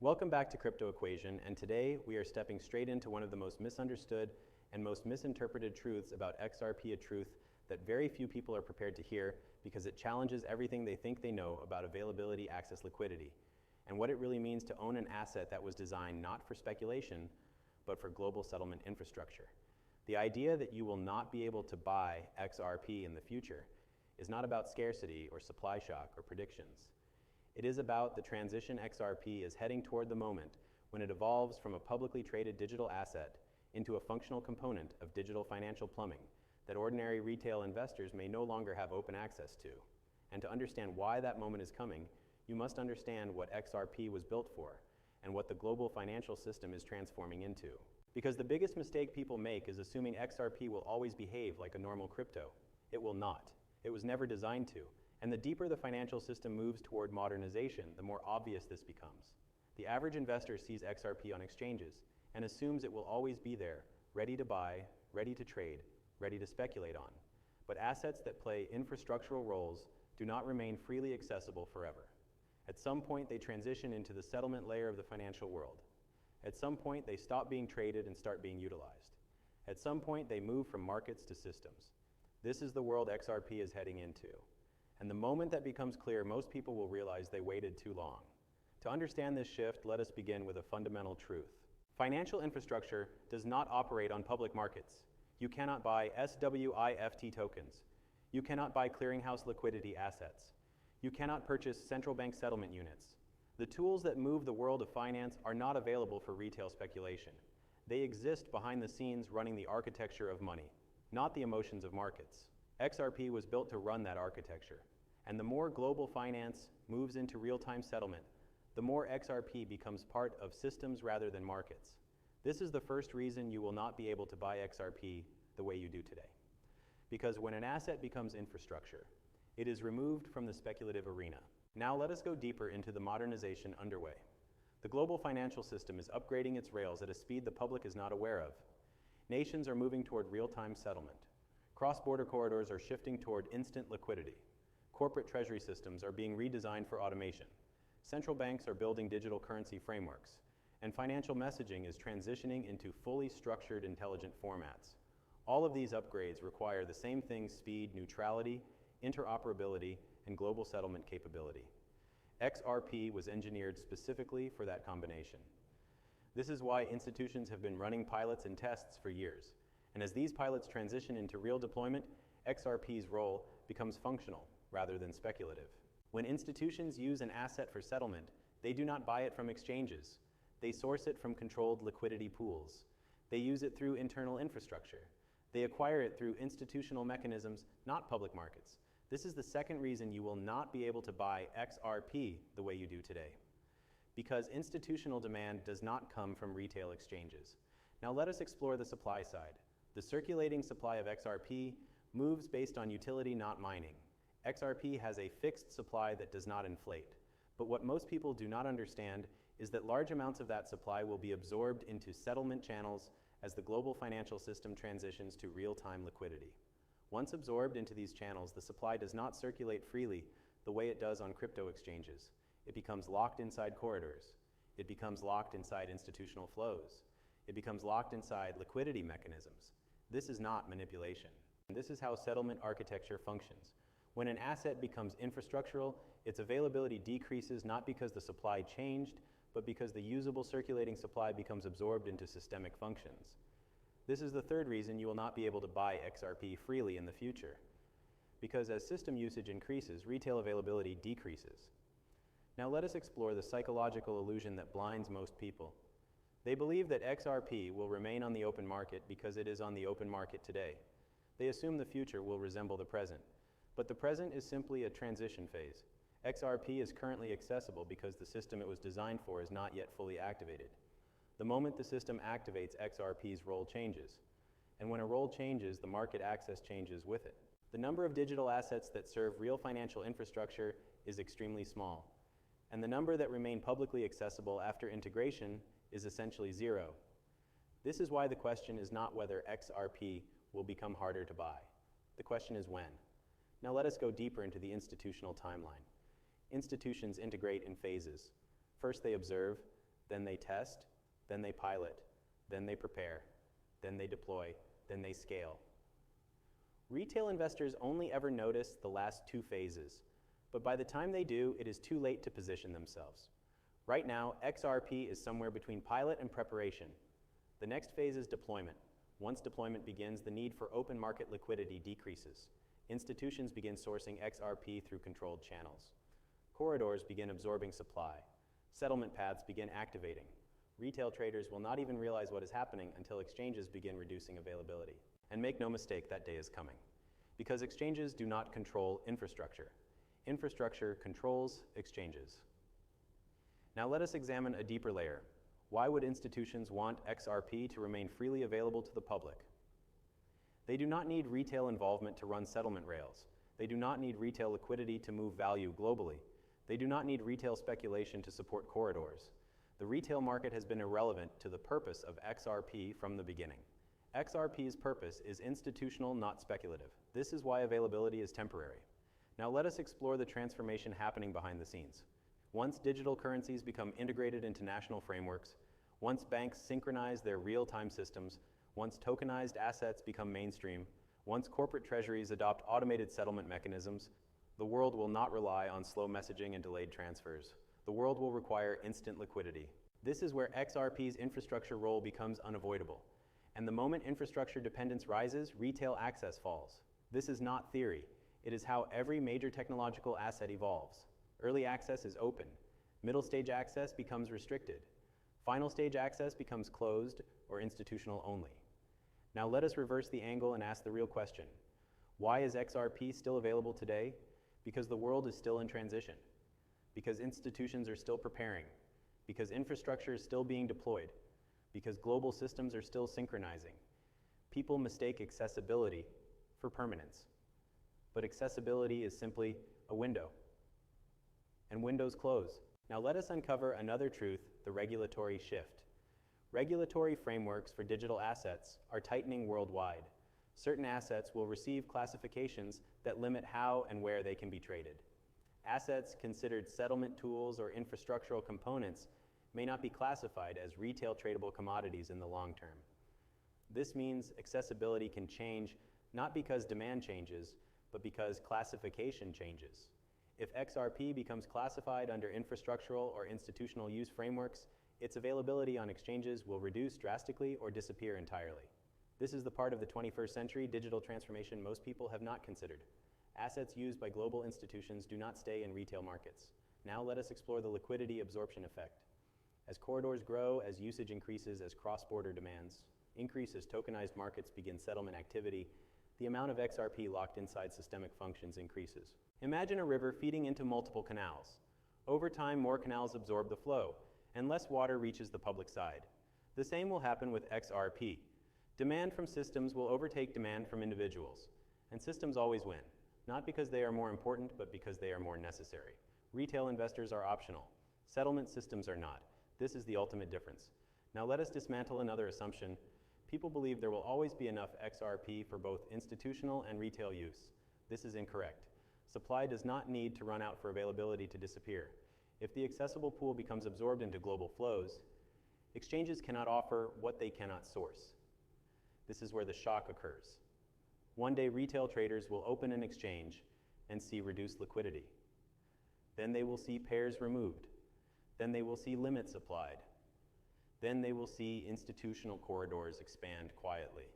Welcome back to Crypto Equation, and today we are stepping straight into one of the most misunderstood and most misinterpreted truths about XRP, a truth that very few people are prepared to hear because it challenges everything they think they know about availability, access, liquidity, and what it really means to own an asset that was designed not for speculation, but for global settlement infrastructure. The idea that you will not be able to buy XRP in the future is not about scarcity or supply shock or predictions. It is about the transition XRP is heading toward the moment when it evolves from a publicly traded digital asset into a functional component of digital financial plumbing that ordinary retail investors may no longer have open access to. And to understand why that moment is coming, you must understand what XRP was built for and what the global financial system is transforming into. Because the biggest mistake people make is assuming XRP will always behave like a normal crypto. It will not. It was never designed to. And the deeper the financial system moves toward modernization, the more obvious this becomes. The average investor sees XRP on exchanges and assumes it will always be there, ready to buy, ready to trade, ready to speculate on. But assets that play infrastructural roles do not remain freely accessible forever. At some point, they transition into the settlement layer of the financial world. At some point, they stop being traded and start being utilized. At some point, they move from markets to systems. This is the world XRP is heading into. And the moment that becomes clear, most people will realize they waited too long. To understand this shift, let us begin with a fundamental truth. Financial infrastructure does not operate on public markets. You cannot buy SWIFT tokens. You cannot buy clearinghouse liquidity assets. You cannot purchase central bank settlement units. The tools that move the world of finance are not available for retail speculation. They exist behind the scenes running the architecture of money, not the emotions of markets. XRP was built to run that architecture. And the more global finance moves into real-time settlement, the more XRP becomes part of systems rather than markets. This is the first reason you will not be able to buy XRP the way you do today. Because when an asset becomes infrastructure, it is removed from the speculative arena. Now let us go deeper into the modernization underway. The global financial system is upgrading its rails at a speed the public is not aware of. Nations are moving toward real-time settlement. Cross-border corridors are shifting toward instant liquidity. Corporate treasury systems are being redesigned for automation. Central banks are building digital currency frameworks. And financial messaging is transitioning into fully structured, intelligent formats. All of these upgrades require the same things: speed, neutrality, interoperability, and global settlement capability. XRP was engineered specifically for that combination. This is why institutions have been running pilots and tests for years. And as these pilots transition into real deployment, XRP's role becomes functional rather than speculative. When institutions use an asset for settlement, they do not buy it from exchanges. They source it from controlled liquidity pools. They use it through internal infrastructure. They acquire it through institutional mechanisms, not public markets. This is the second reason you will not be able to buy XRP the way you do today. Because institutional demand does not come from retail exchanges. Now let us explore the supply side. The circulating supply of XRP moves based on utility, not mining. XRP has a fixed supply that does not inflate. But what most people do not understand is that large amounts of that supply will be absorbed into settlement channels as the global financial system transitions to real-time liquidity. Once absorbed into these channels, the supply does not circulate freely the way it does on crypto exchanges. It becomes locked inside corridors. It becomes locked inside institutional flows. It becomes locked inside liquidity mechanisms. This is not manipulation. This is how settlement architecture functions. When an asset becomes infrastructural, its availability decreases not because the supply changed, but because the usable circulating supply becomes absorbed into systemic functions. This is the third reason you will not be able to buy XRP freely in the future. Because as system usage increases, retail availability decreases. Now let us explore the psychological illusion that blinds most people. They believe that XRP will remain on the open market because it is on the open market today. They assume the future will resemble the present. But the present is simply a transition phase. XRP is currently accessible because the system it was designed for is not yet fully activated. The moment the system activates, XRP's role changes. And when a role changes, the market access changes with it. The number of digital assets that serve real financial infrastructure is extremely small. And the number that remain publicly accessible after integration is essentially zero. This is why the question is not whether XRP will become harder to buy. The question is when. Now let us go deeper into the institutional timeline. Institutions integrate in phases. First they observe, then they test, then they pilot, then they prepare, then they deploy, then they scale. Retail investors only ever notice the last two phases, but by the time they do, it is too late to position themselves. Right now, XRP is somewhere between pilot and preparation. The next phase is deployment. Once deployment begins, the need for open market liquidity decreases. Institutions begin sourcing XRP through controlled channels. Corridors begin absorbing supply. Settlement paths begin activating. Retail traders will not even realize what is happening until exchanges begin reducing availability. And make no mistake, that day is coming. Because exchanges do not control infrastructure. Infrastructure controls exchanges. Now let us examine a deeper layer. Why would institutions want XRP to remain freely available to the public? They do not need retail involvement to run settlement rails. They do not need retail liquidity to move value globally. They do not need retail speculation to support corridors. The retail market has been irrelevant to the purpose of XRP from the beginning. XRP's purpose is institutional, not speculative. This is why availability is temporary. Now let us explore the transformation happening behind the scenes. Once digital currencies become integrated into national frameworks, once banks synchronize their real-time systems, once tokenized assets become mainstream, once corporate treasuries adopt automated settlement mechanisms, the world will not rely on slow messaging and delayed transfers. The world will require instant liquidity. This is where XRP's infrastructure role becomes unavoidable. And the moment infrastructure dependence rises, retail access falls. This is not theory. It is how every major technological asset evolves. Early access is open. Middle stage access becomes restricted. Final stage access becomes closed or institutional only. Now let us reverse the angle and ask the real question. Why is XRP still available today? Because the world is still in transition. Because institutions are still preparing. Because infrastructure is still being deployed. Because global systems are still synchronizing. People mistake accessibility for permanence. But accessibility is simply a window. And windows close. Now let us uncover another truth, the regulatory shift. Regulatory frameworks for digital assets are tightening worldwide. Certain assets will receive classifications that limit how and where they can be traded. Assets considered settlement tools or infrastructural components may not be classified as retail tradable commodities in the long term. This means accessibility can change not because demand changes, but because classification changes. If XRP becomes classified under infrastructural or institutional use frameworks, its availability on exchanges will reduce drastically or disappear entirely. This is the part of the 21st century digital transformation most people have not considered. Assets used by global institutions do not stay in retail markets. Now let us explore the liquidity absorption effect. As corridors grow, as usage increases, as cross-border demands increase, as tokenized markets begin settlement activity, the amount of XRP locked inside systemic functions increases. Imagine a river feeding into multiple canals. Over time, more canals absorb the flow, and less water reaches the public side. The same will happen with XRP. Demand from systems will overtake demand from individuals, and systems always win, not because they are more important, but because they are more necessary. Retail investors are optional. Settlement systems are not. This is the ultimate difference. Now let us dismantle another assumption. People believe there will always be enough XRP for both institutional and retail use. This is incorrect. Supply does not need to run out for availability to disappear. If the accessible pool becomes absorbed into global flows, exchanges cannot offer what they cannot source. This is where the shock occurs. One day, retail traders will open an exchange and see reduced liquidity. Then they will see pairs removed. Then they will see limits applied. Then they will see institutional corridors expand quietly.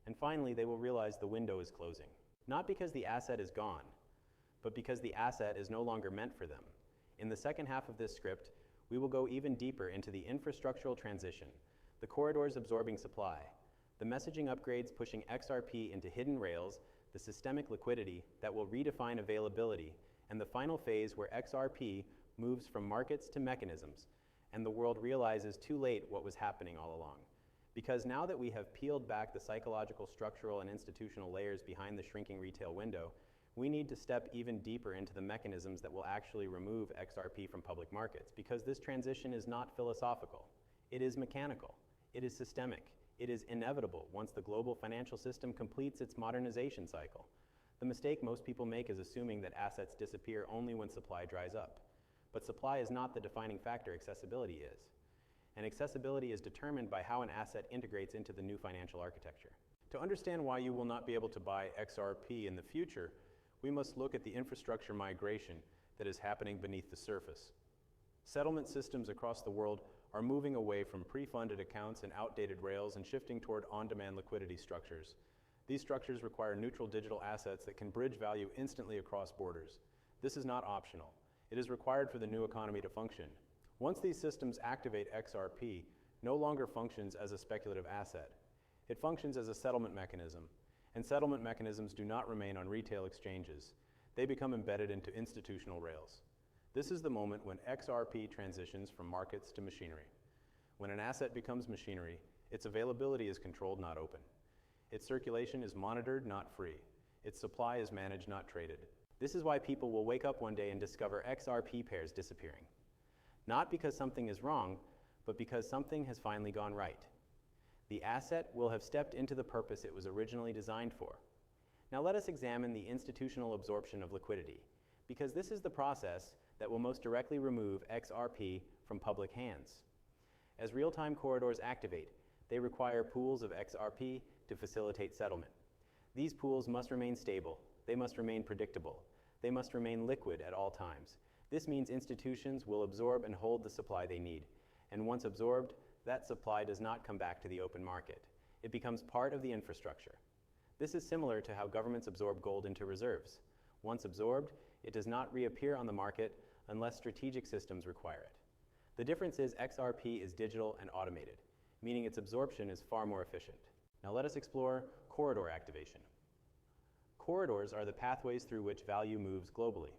And finally, they will realize the window is closing. Not because the asset is gone, but because the asset is no longer meant for them. In the second half of this script, we will go even deeper into the infrastructural transition, the corridors absorbing supply, the messaging upgrades pushing XRP into hidden rails, the systemic liquidity that will redefine availability, and the final phase where XRP moves from markets to mechanisms, and the world realizes too late what was happening all along. Because now that we have peeled back the psychological, structural, and institutional layers behind the shrinking retail window, we need to step even deeper into the mechanisms that will actually remove XRP from public markets, because this transition is not philosophical. It is mechanical. It is systemic. It is inevitable once the global financial system completes its modernization cycle. The mistake most people make is assuming that assets disappear only when supply dries up. But supply is not the defining factor, accessibility is. And accessibility is determined by how an asset integrates into the new financial architecture. To understand why you will not be able to buy XRP in the future, we must look at the infrastructure migration that is happening beneath the surface. Settlement systems across the world are moving away from pre-funded accounts and outdated rails and shifting toward on-demand liquidity structures. These structures require neutral digital assets that can bridge value instantly across borders. This is not optional. It is required for the new economy to function. Once these systems activate, XRP no longer functions as a speculative asset. It functions as a settlement mechanism, and settlement mechanisms do not remain on retail exchanges. They become embedded into institutional rails. This is the moment when XRP transitions from markets to machinery. When an asset becomes machinery, its availability is controlled, not open. Its circulation is monitored, not free. Its supply is managed, not traded. This is why people will wake up one day and discover XRP pairs disappearing. Not because something is wrong, but because something has finally gone right. The asset will have stepped into the purpose it was originally designed for. Now let us examine the institutional absorption of liquidity, because this is the process that will most directly remove XRP from public hands. As real-time corridors activate, they require pools of XRP to facilitate settlement. These pools must remain stable, they must remain predictable, they must remain liquid at all times. This means institutions will absorb and hold the supply they need, and once absorbed, that supply does not come back to the open market. It becomes part of the infrastructure. This is similar to how governments absorb gold into reserves. Once absorbed, it does not reappear on the market unless strategic systems require it. The difference is XRP is digital and automated, meaning its absorption is far more efficient. Now let us explore corridor activation. Corridors are the pathways through which value moves globally.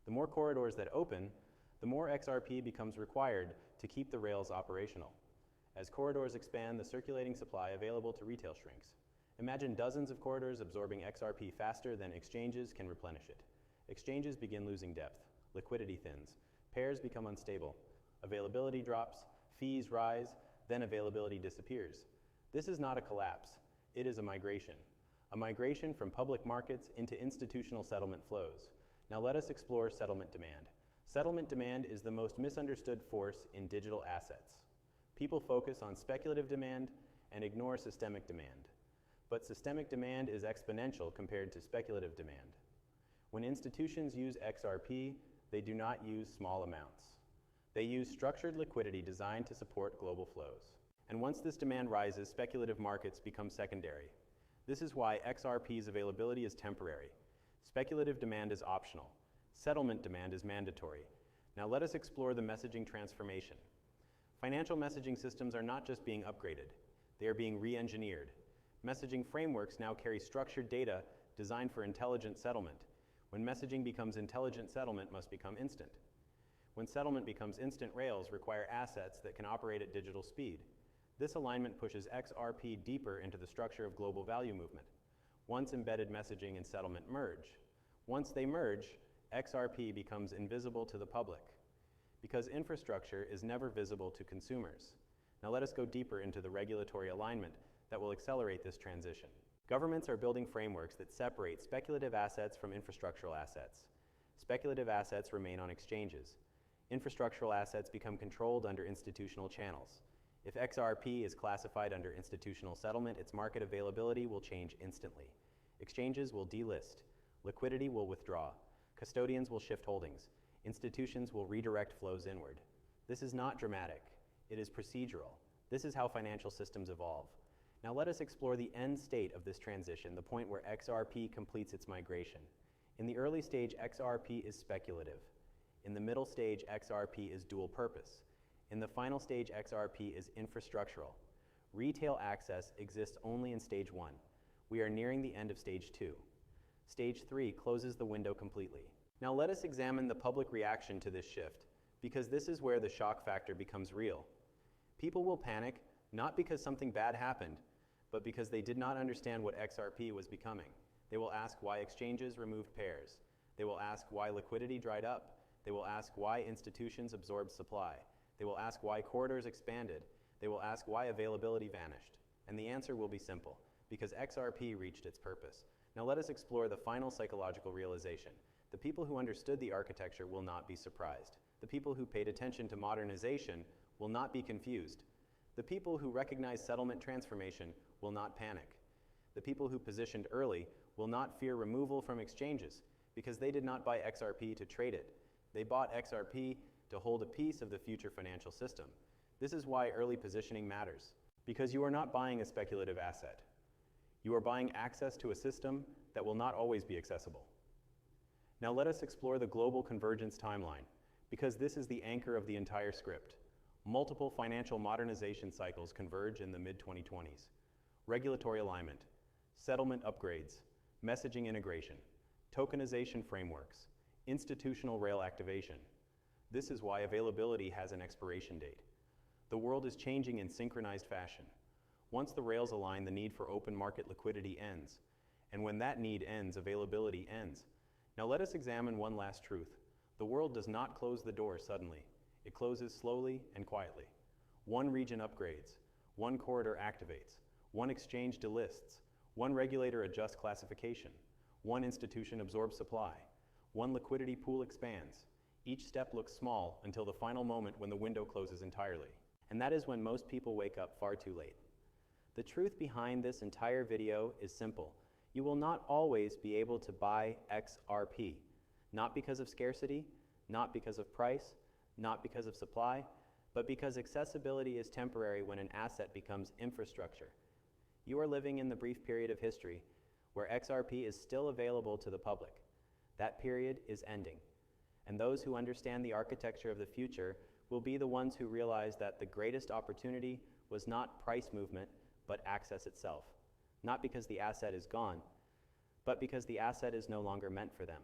The more corridors that open, the more XRP becomes required to keep the rails operational. As corridors expand, the circulating supply available to retail shrinks. Imagine dozens of corridors absorbing XRP faster than exchanges can replenish it. Exchanges begin losing depth, liquidity thins, pairs become unstable, availability drops, fees rise, then availability disappears. This is not a collapse, it is a migration from public markets into institutional settlement flows. Now let us explore settlement demand. Settlement demand is the most misunderstood force in digital assets. People focus on speculative demand and ignore systemic demand. But systemic demand is exponential compared to speculative demand. When institutions use XRP, they do not use small amounts. They use structured liquidity designed to support global flows. And once this demand rises, speculative markets become secondary. This is why XRP's availability is temporary. Speculative demand is optional. Settlement demand is mandatory. Now let us explore the messaging transformation. Financial messaging systems are not just being upgraded, they are being re-engineered. Messaging frameworks now carry structured data designed for intelligent settlement. When messaging becomes intelligent, settlement must become instant. When settlement becomes instant, rails require assets that can operate at digital speed. This alignment pushes XRP deeper into the structure of global value movement. Once embedded messaging and settlement merge. Once they merge, XRP becomes invisible to the public, because infrastructure is never visible to consumers. Now let us go deeper into the regulatory alignment that will accelerate this transition. Governments are building frameworks that separate speculative assets from infrastructural assets. Speculative assets remain on exchanges. Infrastructural assets become controlled under institutional channels. If XRP is classified under institutional settlement, its market availability will change instantly. Exchanges will delist. Liquidity will withdraw. Custodians will shift holdings. Institutions will redirect flows inward. This is not dramatic. It is procedural. This is how financial systems evolve. Now let us explore the end state of this transition, the point where XRP completes its migration. In the early stage, XRP is speculative. In the middle stage, XRP is dual purpose. In the final stage, XRP is infrastructural. Retail access exists only in stage 1. We are nearing the end of stage 2. Stage 3 closes the window completely. Now let us examine the public reaction to this shift, because this is where the shock factor becomes real. People will panic, not because something bad happened, but because they did not understand what XRP was becoming. They will ask why exchanges removed pairs. They will ask why liquidity dried up. They will ask why institutions absorbed supply. They will ask why corridors expanded. They will ask why availability vanished. And the answer will be simple, because XRP reached its purpose. Now let us explore the final psychological realization. The people who understood the architecture will not be surprised. The people who paid attention to modernization will not be confused. The people who recognize settlement transformation will not panic. The people who positioned early will not fear removal from exchanges because they did not buy XRP to trade it. They bought XRP to hold a piece of the future financial system. This is why early positioning matters, because you are not buying a speculative asset. You are buying access to a system that will not always be accessible. Now let us explore the global convergence timeline, because this is the anchor of the entire script. Multiple financial modernization cycles converge in the mid-2020s. Regulatory alignment, settlement upgrades, messaging integration, tokenization frameworks, institutional rail activation. This is why availability has an expiration date. The world is changing in synchronized fashion. Once the rails align, the need for open market liquidity ends. And when that need ends, availability ends. Now let us examine one last truth. The world does not close the door suddenly. It closes slowly and quietly. One region upgrades, one corridor activates, one exchange delists, one regulator adjusts classification, one institution absorbs supply, one liquidity pool expands. Each step looks small until the final moment when the window closes entirely. And that is when most people wake up far too late. The truth behind this entire video is simple. You will not always be able to buy XRP, not because of scarcity, not because of price, not because of supply, but because accessibility is temporary when an asset becomes infrastructure. You are living in the brief period of history where XRP is still available to the public. That period is ending. And those who understand the architecture of the future will be the ones who realize that the greatest opportunity was not price movement, but access itself. Not because the asset is gone, but because the asset is no longer meant for them.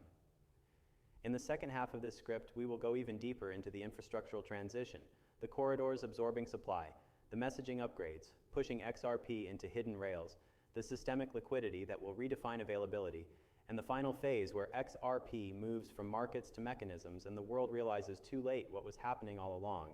In the second half of this script, we will go even deeper into the infrastructural transition, the corridors absorbing supply, the messaging upgrades, pushing XRP into hidden rails, the systemic liquidity that will redefine availability, and the final phase where XRP moves from markets to mechanisms and the world realizes too late what was happening all along.